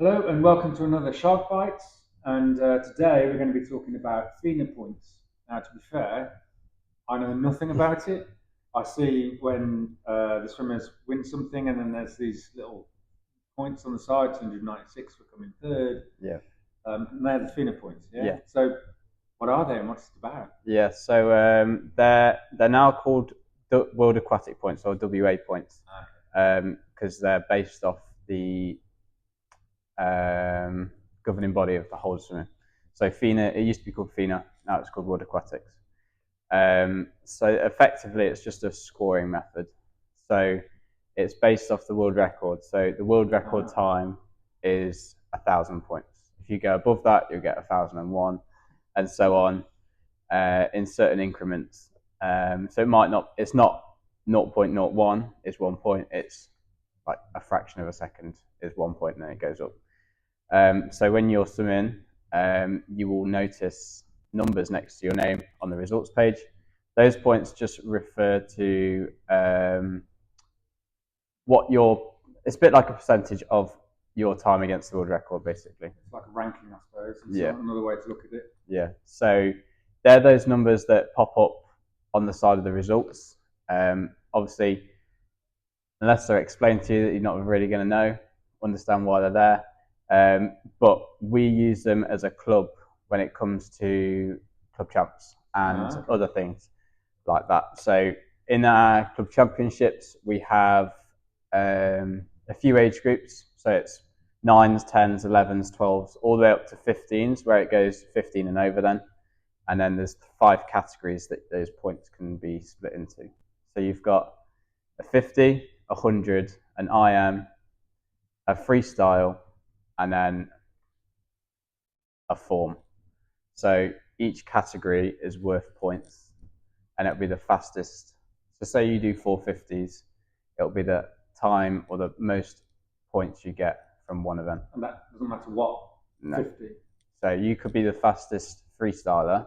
Hello and welcome to another Shark Bites. And today we're going to be talking about FINA points. Now, to be fair, I know nothing about it. I see when the swimmers win something, and then there's these little points on the side, 296 for coming third. Yeah. And they're the FINA points. Yeah? Yeah. So, what are they and what's it about? Yeah. So they're now called World Aquatic points or WA points because they're based off the governing body of the whole swimming. So FINA, it used to be called FINA, now it's called World Aquatics. So effectively, it's just a scoring method. So it's based off the world record. So the world record time is 1,000 points. If you go above that, you'll get 1,001, and so on in certain increments. So it might not. It's not 0.01 is 1 point. It's like a fraction of a second is 1 point, and then it goes up. So when you're swimming, you will notice numbers next to your name on the results page. Those points just refer to it's a bit like a percentage of your time against the world record, basically. It's like a ranking, I suppose. It's another way to look at it. Yeah. So they're those numbers that pop up on the side of the results. Obviously, unless they're explained to you, that you're not really going to understand why they're there. But we use them as a club when it comes to club champs and other things like that. So in our club championships, we have a few age groups. So it's 9s, 10s, 11s, 12s, all the way up to 15s, where it goes 15 and over then. And then there's 5 categories that those points can be split into. So you've got a 50, 100, an IM, a freestyle, and then a form. So each category is worth points, and it'll be the fastest. So say you do 450s, it'll be the time or the most points you get from one event. And that doesn't matter what? No. 50. So you could be the fastest freestyler,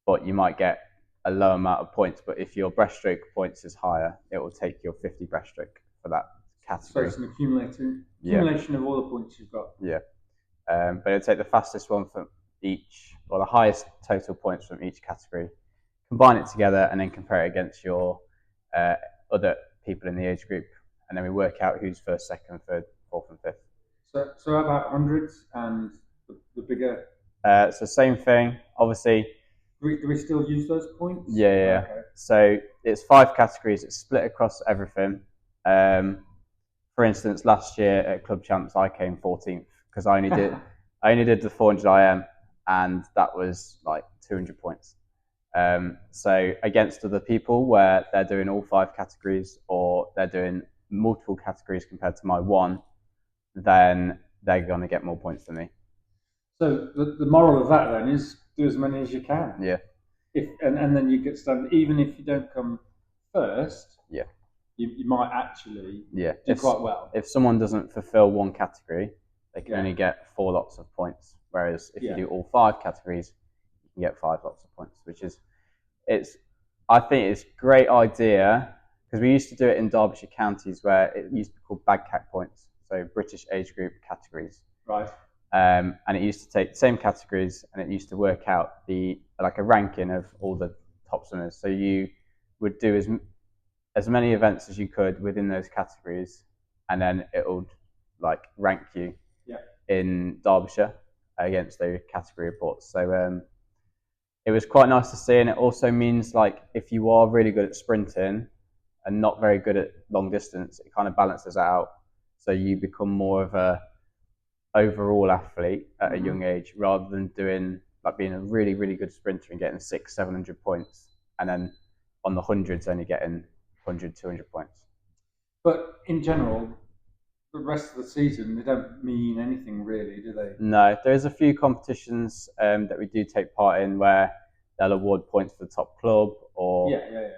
but you might get a low amount of points. But if your breaststroke points is higher, it will take your 50 breaststroke for that category. So it's an accumulation of all the points you've got. Yeah. But it'll take the fastest one from each, or the highest total points from each category, combine it together, and then compare it against your other people in the age group. And then we work out who's first, second, third, fourth, and fifth. So how about hundreds and the bigger? So same thing, obviously. Do we still use those points? Yeah. Okay. So it's 5 categories. It's split across everything. For instance, last year at Club Champs, I came 14th because I only did the 400 IM, and that was like 200 points. So against other people where they're doing all 5 categories or they're doing multiple categories compared to my one, then they're going to get more points than me. So the moral of that then is do as many as you can. Yeah. And then you get started, even if you don't come first. Yeah. You might actually do quite well. If someone doesn't fulfill one category, they can only get 4 lots of points. Whereas if you do all 5 categories, you can get 5 lots of points, which is, I think it's a great idea because we used to do it in Derbyshire counties where it used to be called BAGCAT points, so British age group categories. Right. And it used to take the same categories and it used to work out like a ranking of all the top swimmers. So you would do as many events as you could within those categories, and then it would like rank you in Derbyshire against those category reports. So it was quite nice to see, and it also means like if you are really good at sprinting and not very good at long distance, it kind of balances out. So you become more of a overall athlete at a young age, rather than being a really, really good sprinter and getting 600-700 points, and then on the hundreds only getting 100-200 points. But in general, the rest of the season, they don't mean anything really, do they? No, there's a few competitions that we do take part in where they'll award points for the top club, or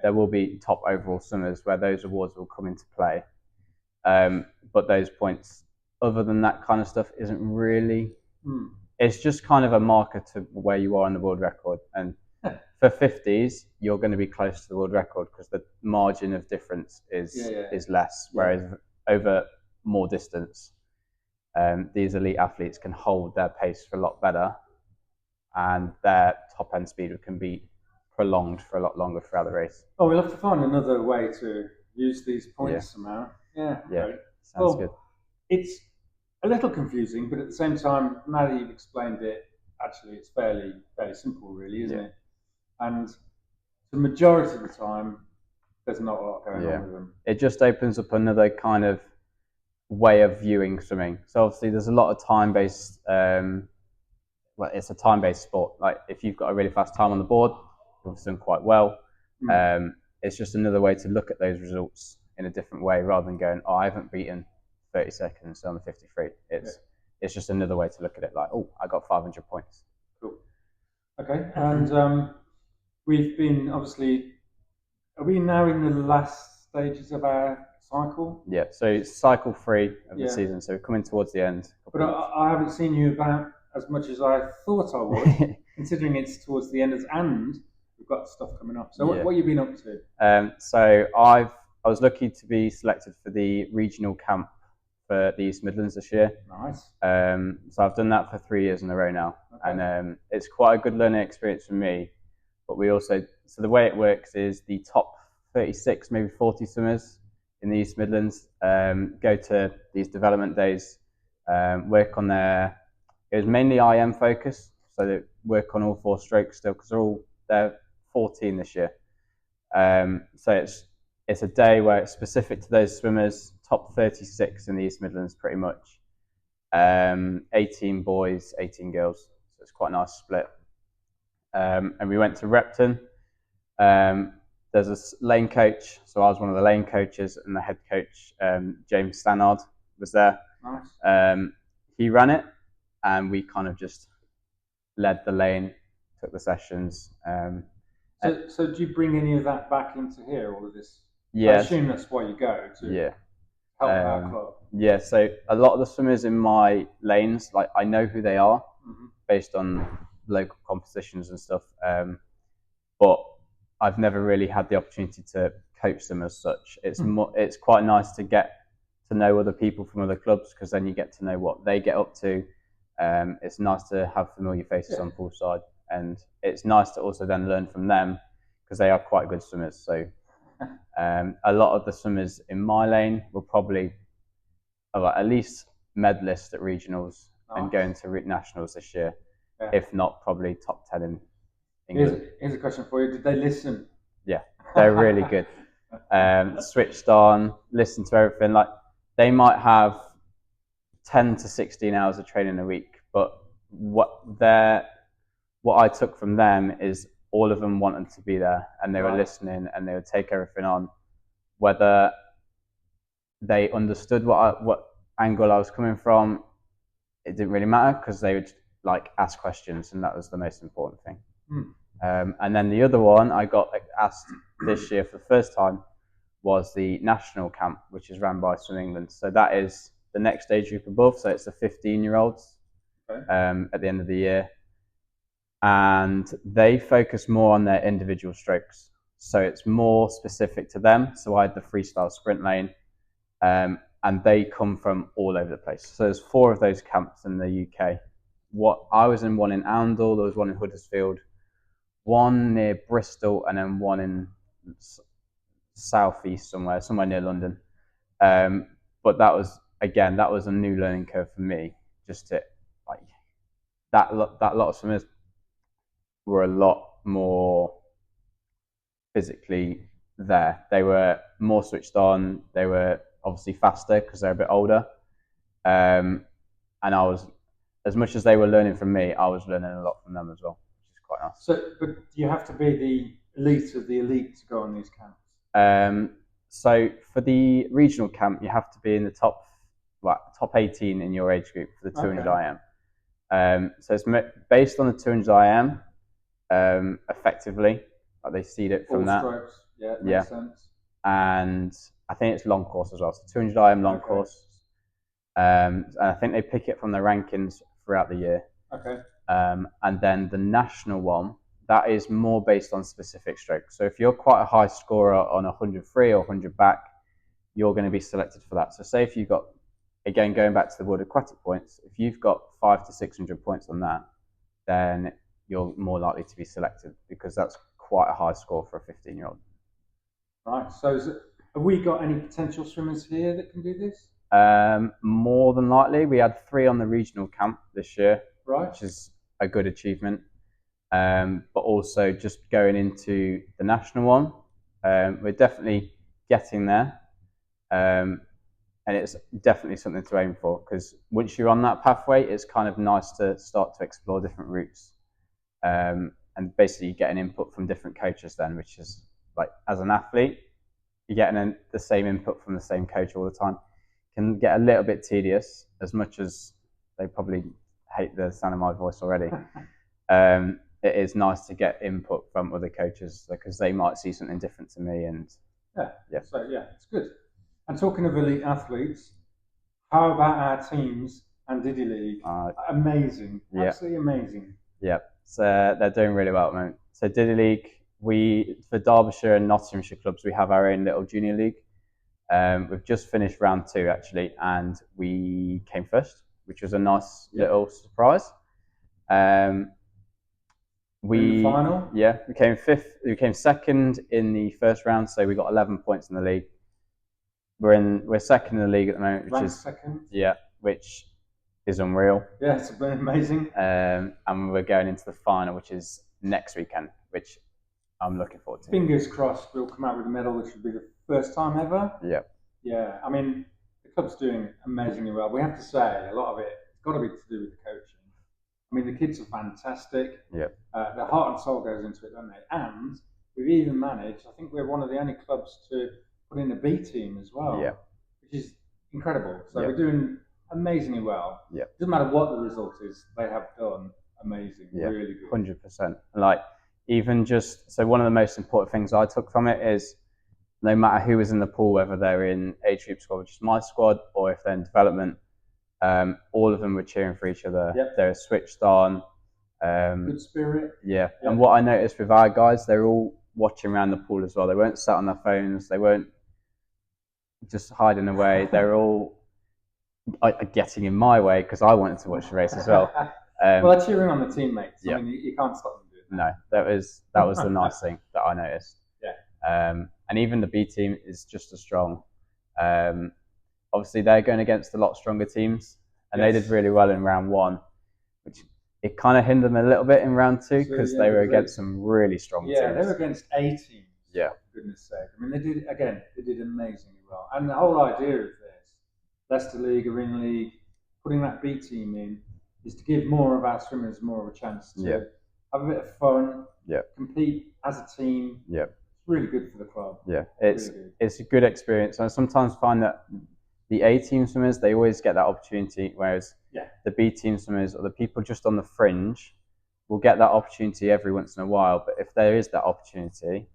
there will be top overall swimmers where those awards will come into play. But those points, other than that kind of stuff, isn't really. It's just kind of a marker to where you are on the world record. And for 50s, you're going to be close to the world record because the margin of difference is less, whereas over more distance, these elite athletes can hold their pace for a lot better, and their top end speed can be prolonged for a lot longer throughout the race. Oh, we'll have to find another way to use these points somehow. Yeah. Yeah. Sounds good. It's a little confusing, but at the same time, now that you've explained it, actually it's fairly simple, really, isn't it? And the majority of the time, there's not a lot going on with them. It just opens up another kind of way of viewing swimming. So obviously, there's a lot of time-based. Well, it's a time-based sport. Like if you've got a really fast time on the board, you've swum quite well. It's just another way to look at those results in a different way, rather than going, "Oh, I haven't beaten 30 seconds on the 53." It's just another way to look at it. Like, "Oh, I got 500 points." Cool. Okay, and we've been obviously. Are we now in the last stages of our cycle? Yeah. So it's cycle 3 of the season. So we're coming towards the end. But I haven't seen you about as much as I thought I would, considering it's towards the end and we've got stuff coming up. So what have you been up to? So I was lucky to be selected for the regional camp for the East Midlands this year. Nice. So I've done that for 3 years in a row now, and it's quite a good learning experience for me. But we also, so the way it works is the top 36, maybe 40 swimmers in the East Midlands go to these development days, work on it was mainly IM focus, so they work on all 4 strokes still, because they're 14 this year. So it's a day where it's specific to those swimmers, top 36 in the East Midlands pretty much. 18 boys, 18 girls, so it's quite a nice split. And we went to Repton. There's a lane coach, so I was one of the lane coaches, and the head coach, James Stannard, was there. Nice. He ran it, and we kind of just led the lane, took the sessions. So do you bring any of that back into here, all of this? Yeah. I assume that's why you go, to help our club. Yeah, so a lot of the swimmers in my lanes, like I know who they are based on local competitions and stuff, but I've never really had the opportunity to coach them as such. It's quite nice to get to know other people from other clubs, because then you get to know what they get up to. It's nice to have familiar faces on poolside, and it's nice to also then learn from them, because they are quite good swimmers. So a lot of the swimmers in my lane will probably at least medalist at regionals and going to nationals this year. If not, probably top 10 in England. Here's a question for you. Did they listen? Yeah, they're really good. Switched on, listen to everything. Like, they might have 10 to 16 hours of training a week, but what I took from them is all of them wanted to be there, and they were listening, and they would take everything on. Whether they understood what angle I was coming from, it didn't really matter, because they would ask questions, and that was the most important thing. And then the other one I got asked this year for the first time was the national camp, which is run by Swim England. So that is the next age group above, so it's the 15-year-olds at the end of the year. And they focus more on their individual strokes. So it's more specific to them. So I had the freestyle sprint lane, and they come from all over the place. So there's 4 of those camps in the UK. I was in one in Oundle, there was one in Huddersfield, one near Bristol, and then one in southeast somewhere near London. But that was a new learning curve for me. Just to that lot of swimmers were a lot more physically there. They were more switched on. They were obviously faster because they're a bit older. And I was, as much as they were learning from me, I was learning a lot from them as well, which is quite nice. So, but you have to be the elite of the elite to go on these camps? So for the regional camp, you have to be in the top 18 in your age group for the 200 IM. So it's based on the 200 IM, effectively. They seed it from that. Strokes. Yeah, makes sense. And I think it's long course as well. So 200 IM long course. And I think they pick it from the rankings throughout the year. Okay. And then the national one, that is more based on specific strokes. So if you're quite a high scorer on 100 free or 100 back, you're going to be selected for that. So say if you've got again, going back to the World Aquatic points, if you've got 500 to 600 points on that, then you're more likely to be selected, because that's quite a high score for a 15-year-old. Right. So have we got any potential swimmers here that can do this? More than likely. We had 3 on the regional camp this year, right, which is a good achievement. But also just going into the national one, we're definitely getting there. And it's definitely something to aim for, because once you're on that pathway, it's kind of nice to start to explore different routes. And basically you get an input from different coaches then, which is like, as an athlete, you're getting the same input from the same coach all the time. Can get a little bit tedious, as much as they probably hate the sound of my voice already. It is nice to get input from other coaches, because they might see something different to me. And so it's good. And talking of elite athletes, how about our teams and Diddy League? Amazing, absolutely amazing. Yeah, so they're doing really well at the moment. So Diddy League, for Derbyshire and Nottinghamshire clubs, we have our own little junior league. We've just finished round 2 actually, and we came first, which was a nice little surprise. In the final? Yeah, we came 5th. We came 2nd in the first round, so we got 11 points in the league. We're 2nd in the league at the moment, which is 2nd. Yeah, which is unreal. Yeah, it's amazing. And we're going into the final, which is next weekend, which I'm looking forward to. Fingers crossed we'll come out with a medal, which will be the first time ever. Yeah. Yeah, I mean, the club's doing amazingly well. We have to say, a lot of it's got to be to do with the coaching. I mean, the kids are fantastic. Yeah. Their heart and soul goes into it, don't they? And we've even managed, I think we're one of the only clubs to put in a B team as well. Yeah. Which is incredible. So we're doing amazingly well. Yeah. Doesn't matter what the result is, they have done amazing. Yeah. Really good. 100%. Like, even just, so one of the most important things I took from it is, no matter who was in the pool, whether they're in age group squad, which is my squad, or if they're in development, all of them were cheering for each other. Yep. They were switched on. Good spirit. Yeah. Yep. And what I noticed with our guys, they're all watching around the pool as well. They weren't sat on their phones. They weren't just hiding away. They were all getting in my way, because I wanted to watch the race as well. Well, cheering on the teammates. Yeah. I mean, you can't stop them doing that. No, that was the nice thing that I noticed. Yeah. And even the B team is just as strong. Obviously, they're going against a lot stronger teams, and they did really well in round 1, which it kind of hindered them a little bit in round 2, because they were against some really strong teams. Yeah, they were against A teams. Yeah. For goodness sake. I mean, they did amazingly well. And the whole idea of this, Leicester League, Arena League, putting that B team in, is to give more of our swimmers more of a chance to have a bit of fun, compete as a team. Yeah. It's really good for the club. Yeah, it's a good experience. I sometimes find that the A team swimmers, they always get that opportunity, whereas the B team swimmers, or the people just on the fringe, will get that opportunity every once in a while. But if there is that opportunity,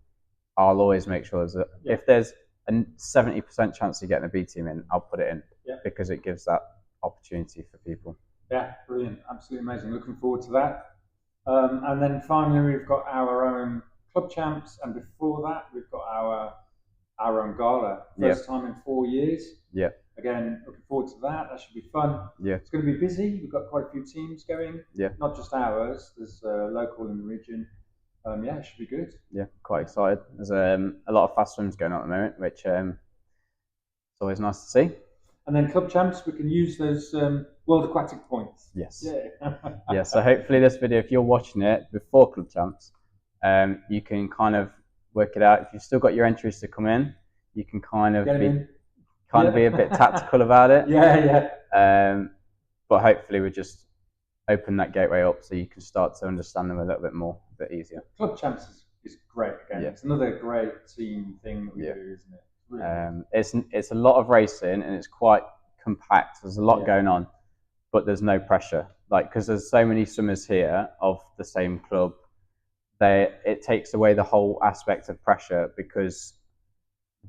I'll always make sure that if there's a 70% chance of getting a B team in, I'll put it in, because it gives that opportunity for people. Yeah, brilliant. Absolutely amazing. Looking forward to that. And then finally, we've got our own club champs. And before that, we've got our own gala. First time in 4 years. Yeah. Again, looking forward to that. That should be fun. Yeah. It's going to be busy. We've got quite a few teams going. Yeah. Not just ours. There's local in the region. It should be good. Yeah, quite excited. There's a lot of fast swims going on at the moment, which it's always nice to see. And then club champs, we can use those World Aquatic points. Yes. Yeah. Yeah. So hopefully this video, if you're watching it before club champs, you can kind of work it out. If you've still got your entries to come in, you can kind of be a bit tactical about it. Yeah. But hopefully we just open that gateway up so you can start to understand them a little bit more, a bit easier. Club champs is great again. Yeah. It's another great team thing that we do, isn't it? Really. It's a lot of racing, and it's quite compact. There's a lot going on, but there's no pressure. Like, because there's so many swimmers here of the same club, it takes away the whole aspect of pressure, because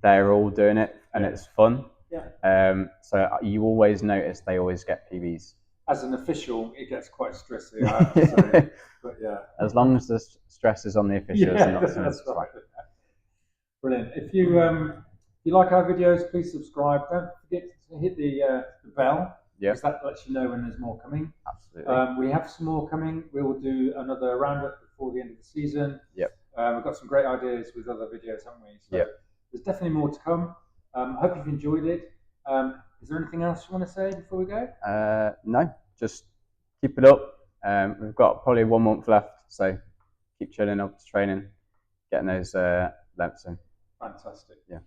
they're all doing it and it's fun. Yeah. So you always notice they always get PBs. As an official, it gets quite stressy, I have to say. But yeah. As long as the stress is on the officials. Yeah, that's right. Brilliant. If you like our videos, please subscribe. Don't forget to So hit the bell, Yep. because that lets you know when there's more coming. Absolutely. We have some more coming. We will do another roundup before the end of the season. Yep. We've got some great ideas with other videos, haven't we? So Yep. there's definitely more to come. Hope you've enjoyed it. Is there anything else you want to say before we go? No, just keep it up. We've got probably 1 month left, so keep chilling up to training, getting those lengths in. Fantastic. Yeah.